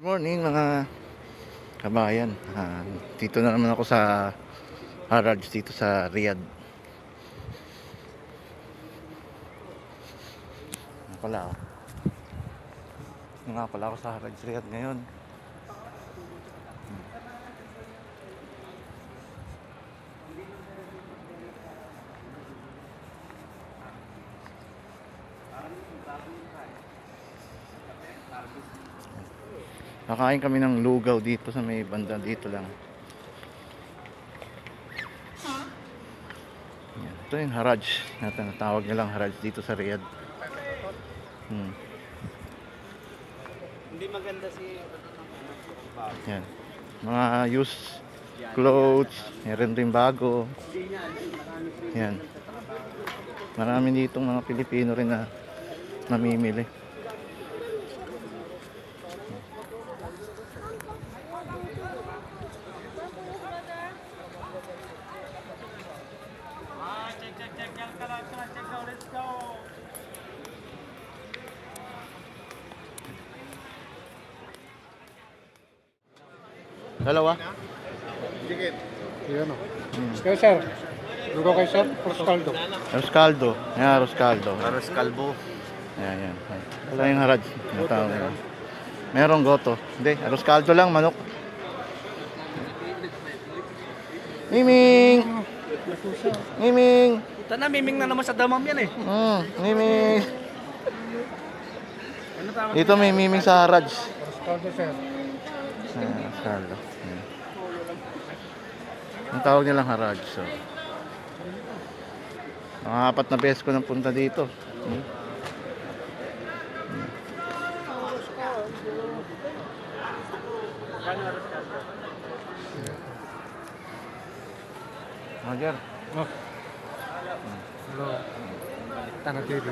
Morning mga kabayan. Dito na naman ako sa Harrods dito sa Riyadh. Nga pala ako sa Harrods Riyadh ngayon. Kakain kami ng lugaw dito sa may banda dito lang. Yan. Ito yung Harrods. Natawag nilang Harrods dito sa Riyadh. Hindi maganda si Yan. Mga used clothes, meron rin bago. Yan. Marami ditong mga Pilipino rin na namimili. Let's go. Dalawa? Dikit. Yan o. Kaya sir, lugaw kay sir, Roscaldo. Roscaldo. Yan, Roscaldo. Aros kalbo. Yan, yan. Ito yung Harrods. Natawag nila. Merong goto. Hindi, Roscaldo lang, manok. Miming! Miming! Puta na, miming na naman sa damam yan eh. Miming! Ano tawag? Dito may miming sa Harrods. Roscaldo sir. Roscaldo. Yan. Ang tawag nilang Harrods. So. Mga 4 na beses ko nang punta dito. Roger. Oh. Hello. Tanah TV.